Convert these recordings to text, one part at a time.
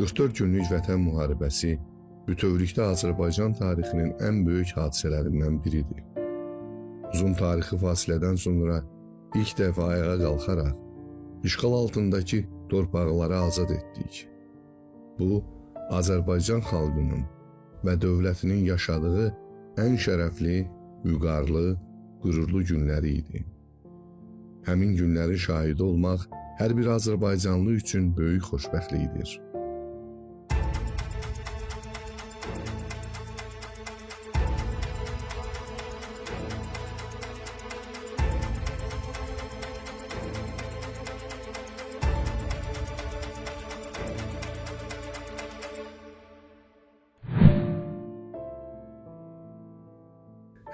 ...44 günlük Vətən müharibəsi bütövlükdə Azərbaycan tarixinin ən böyük hadisələrindən biridir. Uzun tarixi fasilədən sonra ilk dəfə ayağa qalxaraq işğal altındakı torpaqları azad etdik. Bu, Azərbaycan xalqının və dövlətinin yaşadığı ən şərəfli, vüqarlı, qürurlu günləri idi. Həmin günlərin şahidi olmaq hər bir Azərbaycanlı üçün böyük xoşbəxtlikdir.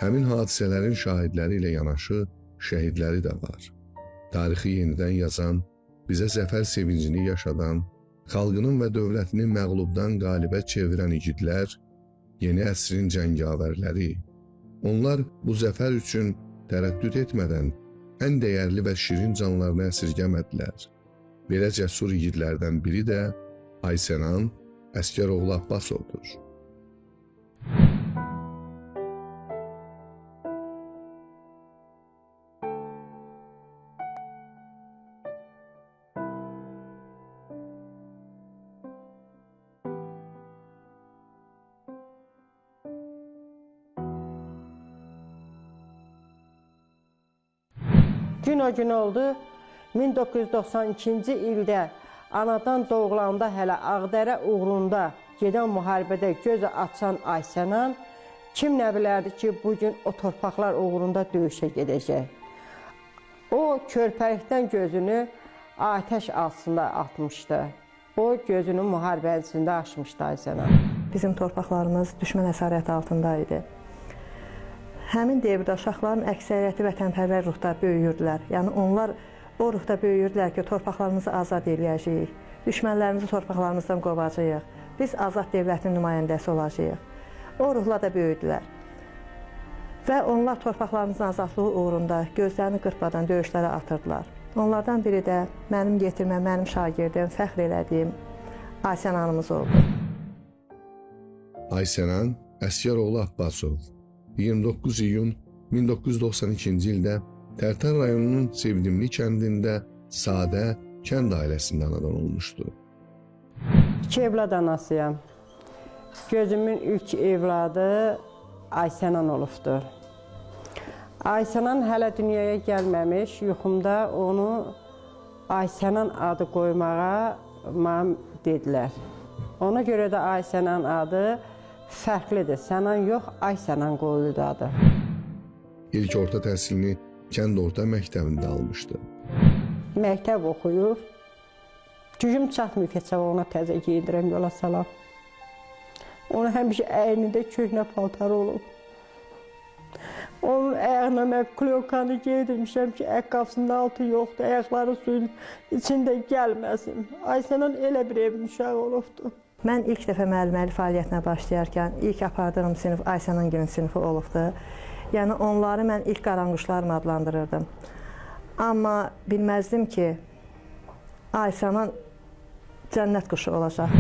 Həmin hadisələrin şahidləri ilə yanaşı şəhidləri də var. Tarixi yenidən yazan, bizə zəfər sevincini yaşadan, xalqının və dövlətinin məğlubdan qalibə çevirən igidlər, yeni əsrin cəngavərləri. Onlar bu zəfər üçün tərəddüd etmədən ən dəyərli və şirin canlarını əsirgəmədilər. Belə cəsur igidlərdən biri də Aysenan Əsgəroğlu Abbasovdur. Gün o gün oldu, 1992-ci ildə anadan doğulanda hələ Ağdərə uğrunda gedən müharibədə gözü açan Aysenan kim nə bilərdi ki, bugün o torpaqlar uğrunda döyüşə gedəcək. O, körpəlikdən gözünü atəş altında atmışdı. O, gözünü müharibənin içində açmışdı Aysenan. Bizim torpaqlarımız düşmən əsarəti altındaydı. Həmin devirdə uşaqların əksəriyyəti vətənpərvər ruhda böyüyürdülər. Yəni onlar o ruhda böyüyürdülər ki, torpaqlarımızı azad edəcəyik, düşmənlərimizi torpaqlarımızdan qovacağıq, biz azad dövlətin nümayəndəsi olacağıq. O ruhla da böyüdülər. Və onlar torpaqlarımızın azadlığı uğrunda gözlərini qırpmadan döyüşlərə atırdılar. Onlardan biri də mənim yetirməm, mənim şagirdim, fəxr elədiyim Aysenanımız oldu. Aysenan Əsgəroğlu Abbasov 29 iyun 1992-ci ildə Tərtər rayonunun Sevdimli kəndində sadə kənd ailəsində anadan olmuşdu. 2 evlad anasıyam. Gözümün ilk evladı Aysenan olubdur. Aysenan hələ dünyaya gəlməmiş, yuxumda onu Aysenan adı qoymağa mənə dedilər. Ona görə də Aysenan adı fərqlidir. Sənan yox, Aysenan qoyuldu adı. İlk orta təhsilini kənd orta məktəbində almışdı. Məktəb oxuyub, gücüm çatmıyor ki, ona təzə giyindirəm, yola salam. Onun həmişə əynində köhnə paltarı olub. Onun ayağına mən klyokanı giydirmişəm ki, ayaqqabısının altı yoxdur, ayaqları suyun içində gəlməsin. Aysenan elə bir evin uşağı olubdur. Mən ilk dəfə müəlliməlik fəaliyyətinə başlayarkən ilk apardığım sinif Aysenan Gül'ün sinifi olubdu. Yəni onları mən ilk qaranquşlarım adlandırırdım. Amma bilməzdim ki, Aysenan cənnət quşu olacaq.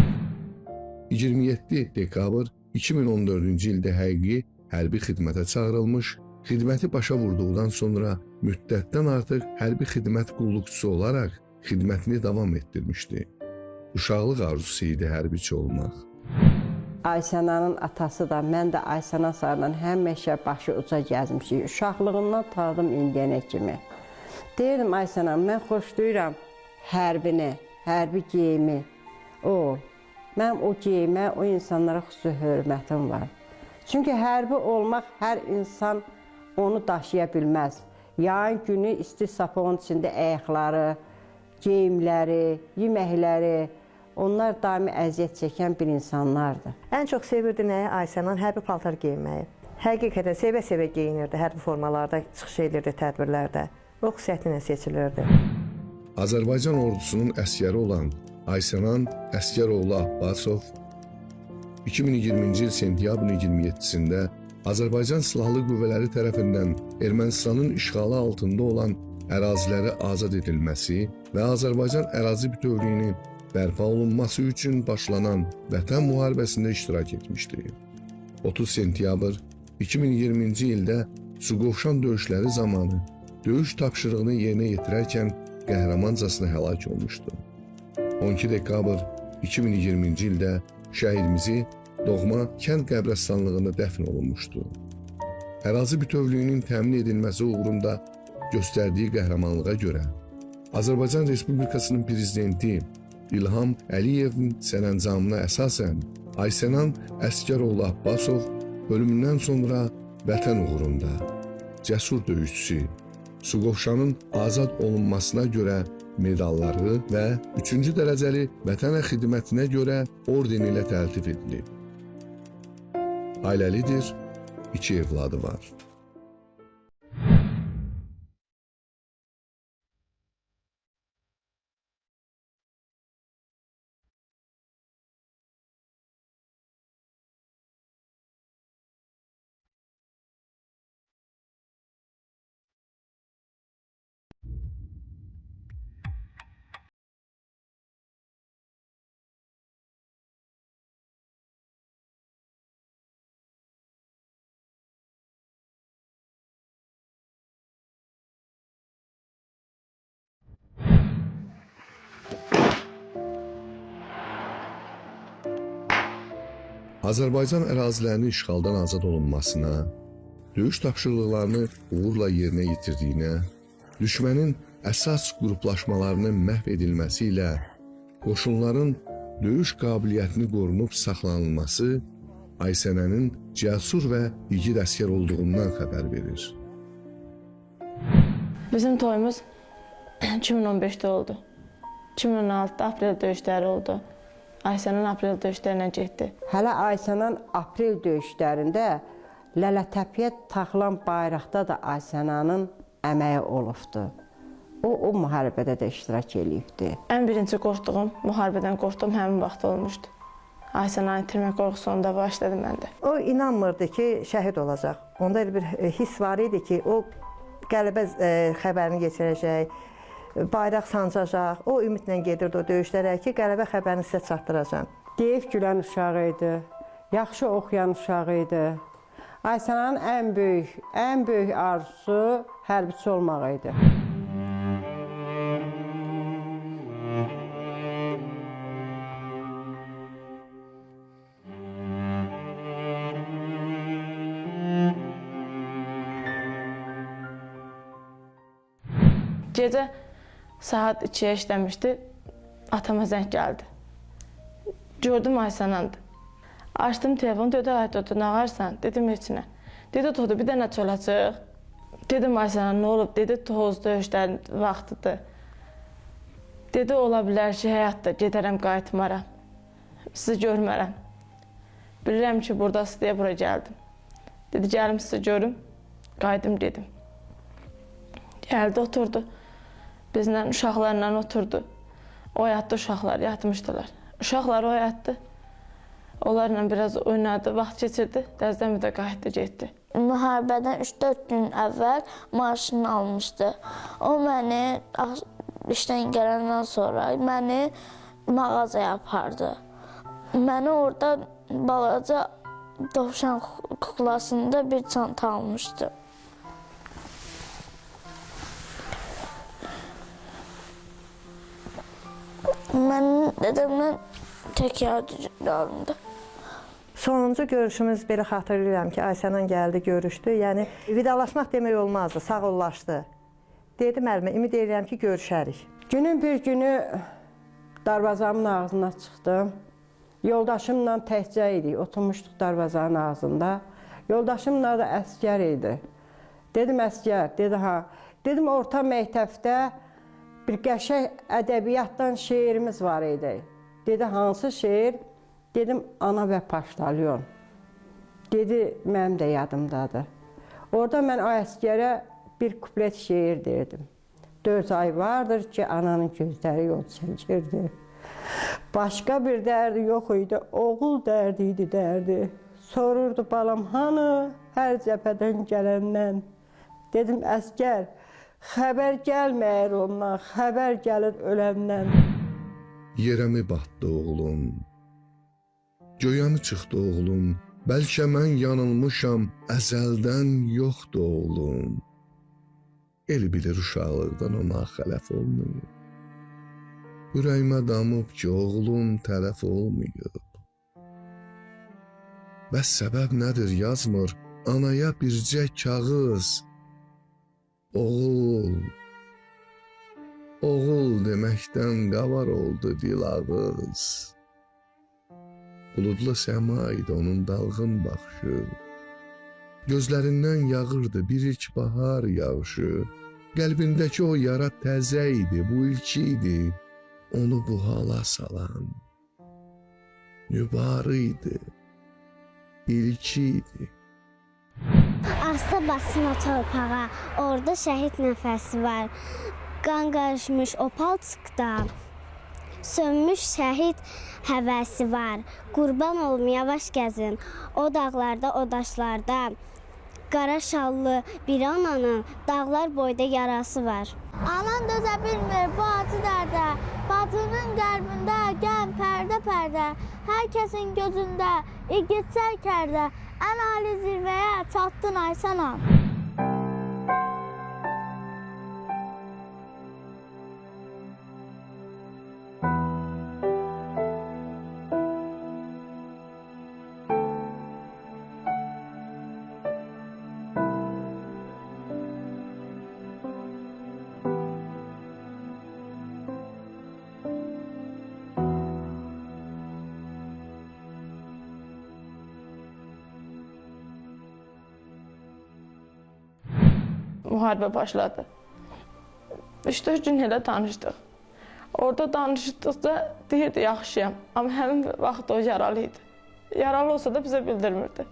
27 dekabr 2014-cü ildə həqiqi hərbi xidmətə çağırılmış, xidməti başa vurduqdan sonra müddətdən artıq hərbi xidmət qulluqçusu olaraq xidmətini davam etdirmişdi. Uşaqlıq arzusu idi hərbiçi olmaq. Aysenanın atası da, mən də Aysenan sarla həmişə başı uca gəzmişik. Uşaqlığından tanıdım indiyənə kimi. Deyirdim Aysenan, mən xoşlayıram hərbini, hərbi geyimi. ol. Mənim o geyimə, o insanlara xüsusi hörmətim var. Çünki hərbi olmaq hər insan onu daşıya bilməz. Yayın günü isti sapığın içində ayaqları, geyimləri, yeməkləri, onlar daimi əziyyət çəkən bir insanlardır. Ən çox sevirdi nəyə Ayşənan? Hərbi paltar geyinməyi. Həqiqətən sevə-sevə geyinirdi, hərbi formalarda çıxış edirdi tədbirlərdə. O xüsusiyyəti ilə seçilirdi. Azərbaycan ordusunun əsgəri olan Ayşənan Əsgəroğlu Abbasov 2020-ci il sentyabrın 27-sində Azərbaycan Silahlı Qüvvələri tərəfindən Ermənistanın işğalı altında olan əraziləri azad edilməsi və Azərbaycan ərazi bütövlüyünün bərpa olunması üçün başlanan Vətən müharibəsində iştirak etmişdir. 30 sentyabr 2020-ci ildə Suqovuşan döyüşləri zamanı döyüş tapşırığını yerinə yetirərkən qəhrəmancasına həlak olmuşdu. 12 dekabr 2020-ci ildə şəhidimizi doğma kənd qəbrəstanlığında dəfn olunmuşdu. Ərazi bütövlüyünün təmin edilməsi uğrunda göstərdiyi qəhrəmanlığa görə Azərbaycan Respublikasının prezidenti İlham Əliyevin sərəncamına əsasən Ayşənan Əsgəroğlu Abbasov ölümündən sonra vətən uğrunda cəsur döyüşçüsü, Suqovuşanın azad olunmasına görə medalları və 3-cü dərəcəli vətənə xidmətinə görə orden ilə təltif edilib. Ailəlidir, 2 evladı var. Azərbaycan ərazilərinin işğaldan azad olunmasına, döyüş tapşırıqlarını uğurla yerinə yetirdiyinə, düşmənin əsas qruplaşmalarının məhv edilməsi ilə qoşunların döyüş qabiliyyətini qorunub saxlanılması Ayşənənin cəsur və igid əsgər olduğundan xəbər verir. Bizim toyumuz 2015'te oldu. 2016'da aprel döyüşləri oldu. Ayşənan aprel döyüşlərinə getdi. Hələ Ayşənan aprel döyüşlərində Lələtəpiyə taxılan bayraqda da Ayşənanın əməyi olubdu. O müharibədə də iştirak edibdi. Ən birinci qorxduğum, müharibədən qorxduğum həmin vaxt olmuşdu. Ayşənanı itirmək qorxusu onda başladı məndə. O inanmırdı ki, şəhid olacaq. Onda bir his var idi ki, o qələbə xəbərini keçirəcək, bayraq sancacaq. O ümidlə gedirdi o döyüşlərə ki, qələbə xəbərini sizə çatdıracaq. Deyib gülən uşağı idi, yaxşı oxuyan uşağı idi. Ayşənanın ən böyük arzusu hərbiçi olmaq idi. Gecə saat 2'ye işləmişdi, atama zəng gəldi. Gördüm Ayşənandır. Açdım telefonu, dedi, ay Dodu, nə ağarsan? Dedim, heç nə. Dedi, Dodu, bir dənə çölə çıx. Dedim, Ayşənan, nə olub? Dedi, toz döyüşlərin vaxtıdır. Dedi, ola bilər ki, həyatda gedərəm, qayıtmaram. Sizi görmərəm. Bilirəm ki, buradasınız deyə bura gəldim. Dedi, gəlim sizi görüm, qayıdım dedim. Gəldi, oturdu. Bizlə, uşaqlarla oturdu. Oyatdı, uşaqlar yatmışdılar. Uşaqlar oyatdı. Onlarla biraz oynadı, vaxt keçirdi. Dəzdəmi də qayıtdı, getdi. Müharibədən 3-4 gün əvvəl maaşını almışdı. O məni işdən gələndən sonra məni mağazaya apardı. Məni orada balaca dovşan kuklasında bir çanta almışdı. Mənim dedəmlə tək yardımcı. Sonuncu görüşümüz belə xatırlayıram ki, Ayşənan gəldi, görüşdü. Yəni, vidalaşmaq demək olmazdı, sağollaşdı. Dedim əlimə, ümid edirəm ki, görüşərik. Günün bir günü darvazamın ağzına çıxdım. Yoldaşımla təkcə idik, oturmuşduq darvazanın ağzında. Yoldaşımla da əsgər idi. Dedim əsgər, dedi ha. Dedim orta məktəbdə bir qəşəng ədəbiyyatdan şeirimiz var idi. Dedi hansı şeir? Dedim Ana və Paştalyon. Dedi mənim də yadımdadır. Orada mən o əsgərə bir kuplet şeir derdim. 4 ay vardır ki ananın gözləri yol çəkirdi. Başqa bir dərdi yox idi, oğul dərdi idi dərdi. Sorurdu balam hanı hər cəbhədən gələndən. Dedim əsgər, xəbər gəlməyir ondan, xəbər gəlir öləndən. Yerə mi batdı oğlum? Göyə mi çıxdı oğlum? Bəlkə mən yanılmışam, əzəldən yoxdur oğlum. El bilir uşaqlıqdan ona xələf olmayıb. Ürəyimə damıb ki, oğlum tələf olmayıb. Bəs səbəb nədir yazmır anaya bircə kağız? Oğul, oğul deməkdən qavar oldu dil ağız. Buludlu səma idi onun dalğın baxışı. Gözlərindən yağırdı bir ilk bahar yağışı. Qəlbindəki o yara təzə idi, bu ilk idi. Onu bu hala salan nübarı idi, ilki idi. Asta basına torpağa, orada şəhid nəfəsi var. Qan qarışmış o palçıqda, sönmüş şəhid həvəsi var. Qurban olum, yavaş gəzin, o dağlarda, o daşlarda. Qara şallı bir ananın dağlar boyda yarası var. Anan dözə bilmir bu acı dərdə, bacının qəlbində qəm pərdə-pərdə. Hər kəsin gözündə igid sərkərdə, ən ali zirvəyə çatdın Aysən an. Müharibə başladı. 3-4 gün elə tanışdıq. Orada danışdıqca deyirdi yaxşıyam. Amma həmin vaxt o yaralı idi. Yaralı olsa da bizə bildirmirdi.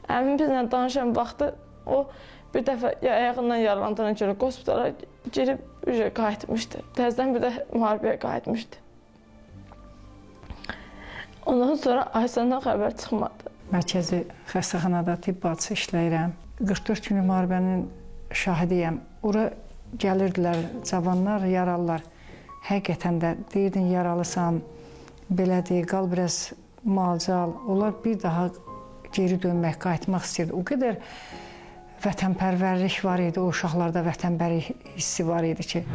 Həmin bizlə danışan vaxtı o bir dəfə ayağından yaralandığına görə hospitala girib qayıtmışdı. Təzədən bir də müharibəyə qayıtmışdı. Ondan sonra Aysandan xəbər çıxmadı. Mərkəzi xəstəxanada tibb bacısı işləyirəm. 44 günlük müharibənin şahidiyəm. Ora gəlirdilər cavanlar, yaralılar. Həqiqətən də deyirdin yaralısan, belədir, qal biraz malcal. Onlar bir daha geri dönmək, qayıtmaq istəyirdi. O qədər vətənpərvərlik var idi, o uşaqlarda vətənpərvərlik hissi var idi ki.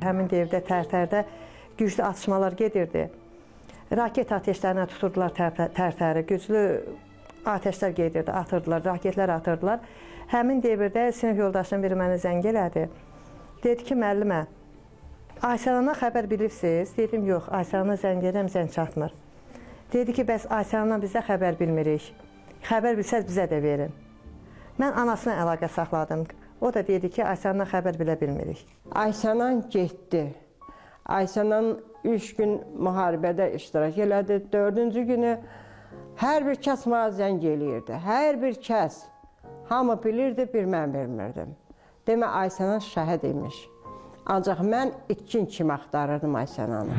Həmin evdə Tərtərdə güclü atışmalar gedirdi. Raket ateşlərinə tuturdular Tərtəri, güclü ateşlər gedirdi, atırdılar, raketlər atırdılar. Həmin devirdə sinif yoldaşım biri mənə zəng elədi. Dedi ki, müəllimə, Aysanana xəbər bilirsiniz? Dedim, yox, Aysanana zəng edirəm, zəng çatmır. Dedi ki, bəs Aysanana bizə xəbər bilmirik. Xəbər bilsəz bizə də verin. Mən anasına əlaqə saxladım. O da dedi ki, Aysandan xəbər bilə bilmirik. Aysanan getdi. Aysanan 3 gün müharibədə iştirak elədi. 4-cü günü hər bir kəs mənə zəng eləyirdi. Hər bir kəs. Hamı bilirdi, bir mən bilmirdim. Demə Aysanan şəhid imiş. Ancaq mən itkin kimi axtarırdım Aysananı.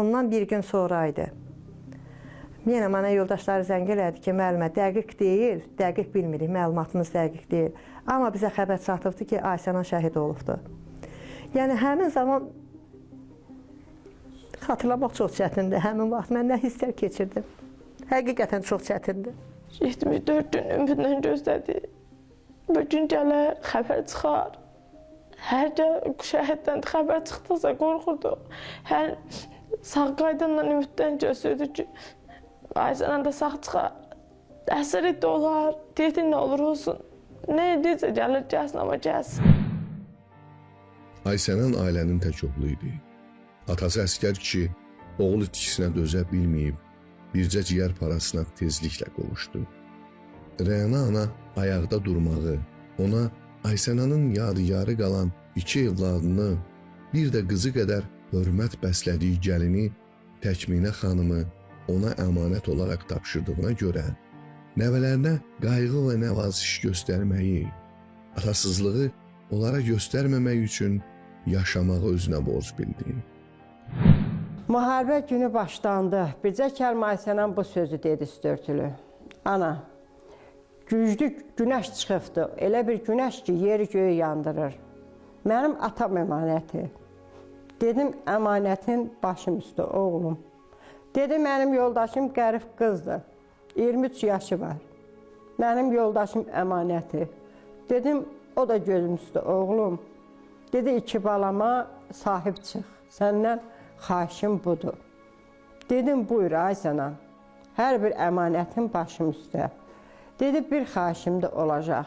Ondan bir gün sonra idi. Yenə mənə yoldaşları zəng elədi ki, müəllimə dəqiq deyil, dəqiq bilmirik, məlumatımız dəqiq deyil. Amma bizə xəbər çatıbdı ki, Ayşənan şəhid olubdu. Yəni həmin zaman xatırlamaq çox çətindir. Həmin vaxt mən nə hisslər keçirdim. Həqiqətən çox çətindir. 74 gün ümidlə gözlədi. Bu gün gələr, xəbər çıxar. Hər gün şəhiddən xəbər çıxdısa qorxurdu. Hər sağ qaydanla ümiddən gözlürdü ki, Ayşənan da sağ çıxar. Əsir idi olar, deyirdi nə olur olsun. Nə edirsə gəlir, gəlsin, amma gəlsin. Ayşənan ailənin tək oğlu idi. Atası əskər kişi oğul itkisinə dözə bilməyib, bircə ciyər parasına tezliklə qovuşdu. Rəna ana ayaqda durmağı, ona Ayşənanın yadigarı qalan 2 evladını, bir də qızı qədər hörmət bəslədiyi gəlini Təkminə xanımı ona əmanət olaraq tapşırdığına görə nəvələrinə qayğı və nəvaziş göstərməyi, atasızlığı onlara göstərməmək üçün yaşamağı özünə borc bildi. Müharibə günü başlandı. Bircə kəlmə Ayşənan bu sözü dedi üstörtülü. Ana, güclü günəş çıxıbdı. Elə bir günəş ki, yeri göyü yandırır. Mənim atam əmanəti. Dedim, əmanətin başım üstü, oğlum. Dedi, mənim yoldaşım qərib qızdır. 23 yaşı var. Mənim yoldaşım əmanəti. Dedim, o da gözüm üstü, oğlum. Dedi, 2 balama sahib çıx. Səndən xahişim budur. Dedim, buyur Ayşənan. Hər bir əmanətin başım üstə. Dedi, bir xahişim də olacaq.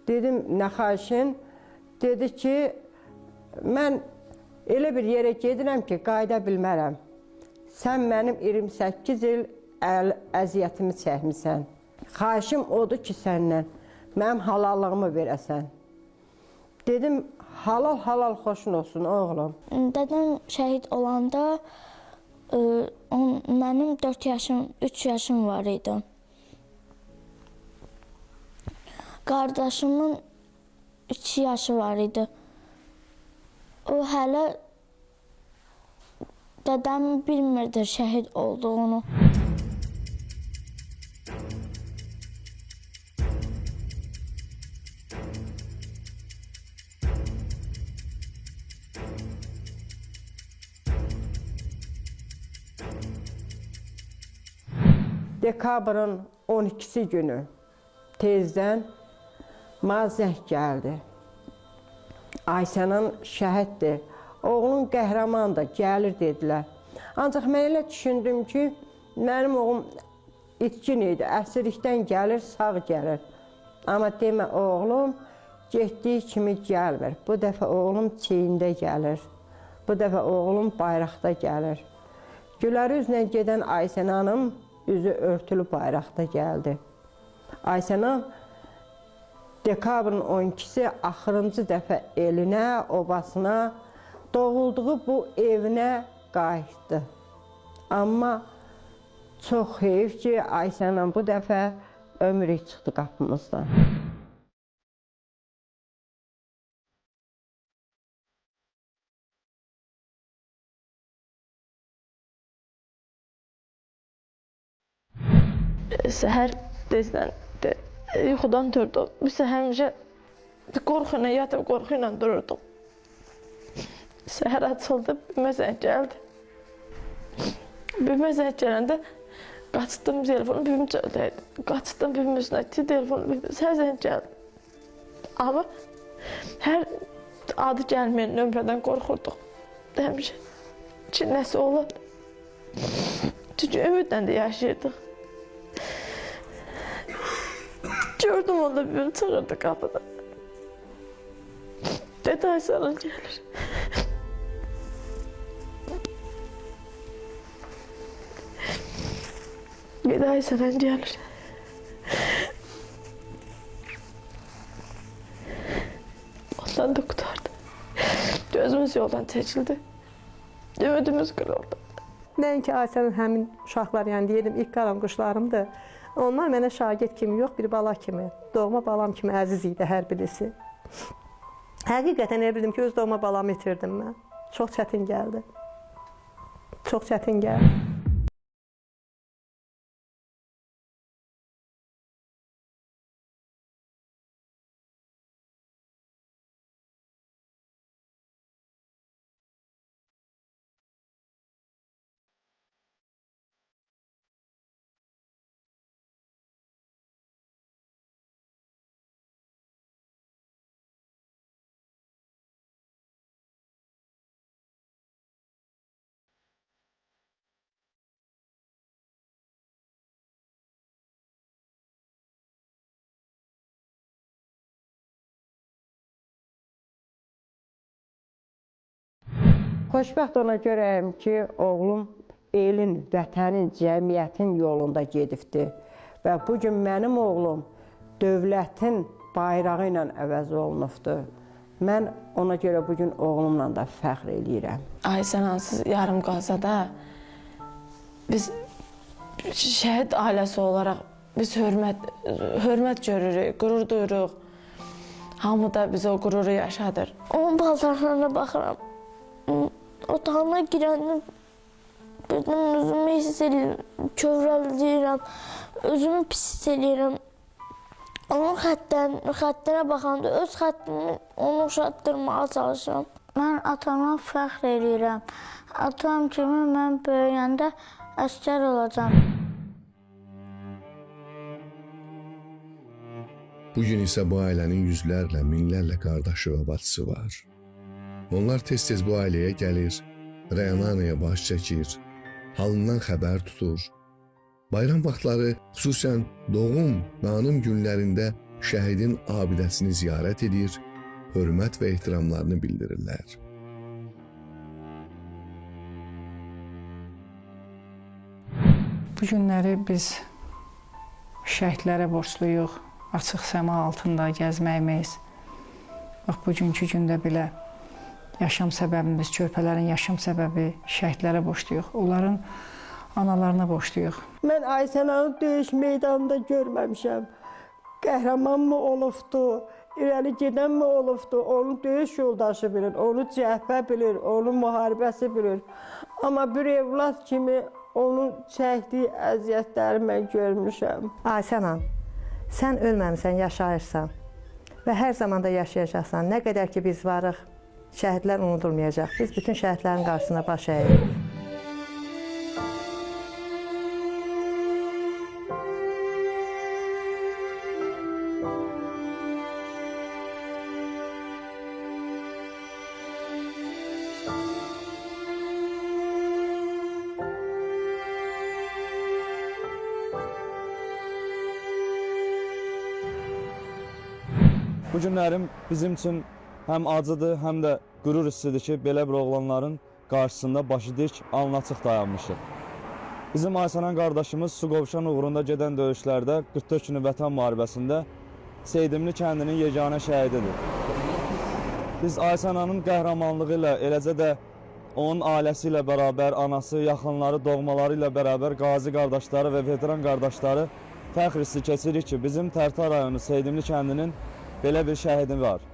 Dedim, nə xahişin? Dedi ki, mən elə bir yerə gedirəm ki, qayıda bilmərəm. Sən mənim 28 il əziyyətimi çəkmisən. Xahişim odur ki, səndən mənim halallığımı verəsən. Dedim, halal xoşun olsun, oğlum. Dədəm şəhid olanda mənim 3 yaşım var idi. Qardaşımın 2 yaşı var idi. O hələ dədəm bilmirdi şəhid olduğunu. Dekabrın 12-si günü tezdən mənə zəng gəldi. Ayşənan şəhiddir, oğlun qəhrəmandır, gəlir dedilər. Ancaq mən elə düşündüm ki, mənim oğlum itkin idi, əsirlikdən gəlir, sağ gəlir. Amma demə, oğlum getdiyi kimi gəlmir. Bu dəfə oğlum çiyində gəlir, bu dəfə oğlum bayraqda gəlir. Güləri üzlə gedən Ayşənanın üzü örtülü bayraqda gəldi. Ayşənan dekabrın 12-si axırıncı dəfə elinə, obasına, doğulduğu bu evinə qayıtdı. Amma çox heyif ki, Ayşənan bu dəfə ömrü çıxdı qapımızdan. Səhər tezdən yuxudan durdum. Biz həmişə qorxu ilə yatıb, qorxu ilə dururdum. Səhər açıldı, bimə zəng gəldi. Bimə zəng gələndə qaçdım telefonu, bibim çöldəydi. Qaçdım bibimin üstünə, telefonu, səhər zəng gəldi. Amma hər adı gəlməyən nömrədən qorxurduq. Həmişə ki, nəsə olar. Çünki ümidlə də yaşayırdıq. Gördüm onda bibim çığırdı qapıda. Dedi, Ayşənan gəlir. Dedi, Ayşənan gəlir. Ondan da qutardı. Gözümüz yoldan çəkildi. Ümidimiz qırıldı. Nəinki Ayşənin həmin uşaqlar, yəni deyirdim, ilk qalan quşlarımdır. Onlar mənə şagird kimi yox, bir bala kimi, doğma balam kimi əziz idi hər birisi. Həqiqətən elə bildim ki, öz doğma balamı itirdim mən. Çox çətin gəldi. Çox çətin gəldi. Xoşbəxt ona görəyim ki, oğlum elin, vətənin, cəmiyyətin yolunda gedibdir. Və bugün mənim oğlum dövlətin bayrağı ilə əvəz olunubdur. Mən ona görə bugün oğlumla da fəxr eləyirəm. Aysən ansız yarım qalsa da biz şəhid ailəsi olaraq biz hörmət görürük, qürur duyuruq. Hamı da bizə o qüruru yaşadır. Onun paltarlarına baxıram. Otağına girəndə birdən özümü hiss edirəm, kövrəldiyirəm, özümü pis hiss edirəm. Onun xəttinə baxanda öz xəttimi onu uşatdırmağa çalışıram. Mən atama fəxr edirəm. Atam kimi mən böyüyəndə əsgər olacağam. Bugün isə bu ailənin yüzlərlə, minlərlə qardaşı və bacısı var. Onlar tez-tez bu ailəyə gəlir, Rəyananaya baş çəkir, halından xəbər tutur. Bayram vaxtları, xüsusən doğum və anım günlərində şəhidin abidəsini ziyarət edir, hörmət və ehtiramlarını bildirirlər. Bu günləri biz şəhidlərə borcluyuq, açıq səma altında gəzməyimiz. Bax, bugünkü gündə belə yaşam səbəbimiz, körpələrin yaşam səbəbi şəhidlərə borcluyuq. Onların analarına borcluyuq. Mən Ayşənanı döyüş meydanında görməmişəm. Qəhrəman mı olubdu, irəli gedən mi olubdu, onun döyüş yoldaşı bilir, onu cəhbə bilir, onun müharibəsi bilir. Amma bir evlad kimi onun çəkdiyi əziyyətləri mən görmüşəm. Ayşənan, sən ölməmisən, yaşayırsan və hər zaman da yaşayacaqsan. Nə qədər ki biz varıq, şəhidlər unudulmayacaq. Biz bütün şəhidlərin qarşısına baş əyirik. Bu günlərim bizim üçün həm acıdır, həm də qürur hissidir ki, belə bir oğlanların qarşısında başı dik, alnı açıq dayanmışıq. Bizim Ayşənan qardaşımız Suqovuşan uğrunda gedən döyüşlərdə 44 günü vətən müharibəsində Seydimli kəndinin yeganə şəhididir. Biz Ayşənanın qəhrəmanlığı ilə, eləcə də onun ailəsi ilə bərabər, anası, yaxınları, doğmaları ilə bərabər qazi qardaşları və veteran qardaşları fəxr hissi keçirik ki, bizim Tərtər rayonu Seydimli kəndinin belə bir şəhidi var.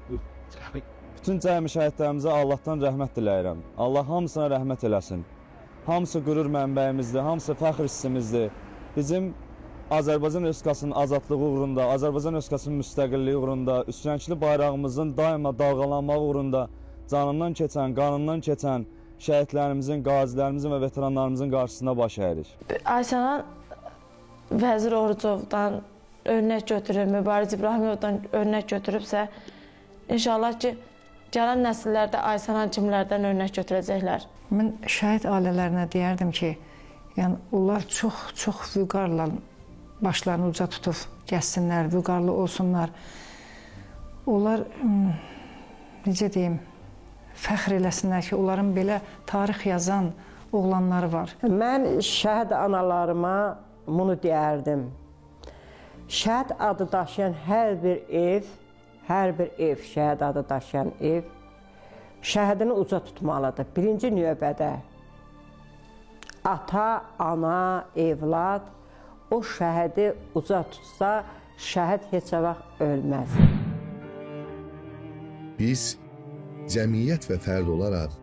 Bütün cəmi şəhidlərimizə Allahdan rəhmət diləyirəm. Allah hamısına rəhmət eləsin. Hamısı qürur mənbəyimizdir, hamısı fəxr hissimizdir. Bizim Azərbaycan Respublikasının azadlığı uğrunda, Azərbaycan Respublikasının müstəqilliyi uğrunda, üstünlükçü bayrağımızın daima dalğalanması uğrunda canından keçən, qanından keçən şəhidlərimizin, qazilərimizin və veteranlarımızın qarşısına baş əyirik. Ayşənan Vəzir Orucovdan örnək götürüb, Mübariz İbrahimovdan örnək götürübsə, inşallah ki, gələn nəsillərdə Ayşənan kimlərdən örnək götürəcəklər. Mən şəhid ailələrinə deyərdim ki, yəni onlar çox vüqarla başlarını uca tutub gəzsinlər, vüqarlı olsunlar. Onlar, necə deyim, fəxr eləsinlər ki, onların belə tarix yazan oğlanları var. Mən şəhid analarıma bunu deyərdim. Şəhid adı daşıyan hər bir ev, şəhid adı daşıyan ev, şəhidini uca tutmalıdır. Birinci növbədə ata, ana, evlad o şəhidi uca tutsa, şəhid heç vaxt ölməz. Biz cəmiyyət və fərd olaraq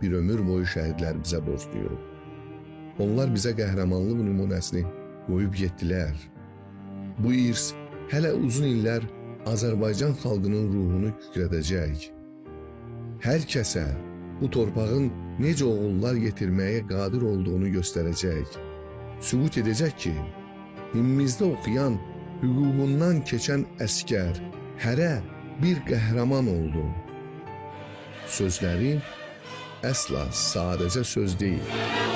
bir ömür boyu şəhidlərimizə borcluyuq. onlar bizə qəhrəmanlıq nümunəsini qoyub getdilər. Bu irs hələ uzun illər Azərbaycan xalqının ruhunu kükrədəcək. Hər kəsə bu torpağın necə oğullar yetirməyə qadir olduğunu göstərəcək. Sübut edəcək ki, himimizdə oxuyan, hüququndan keçən əskər hərə bir qəhrəman oldu. Sözləri əsla sadəcə söz deyil.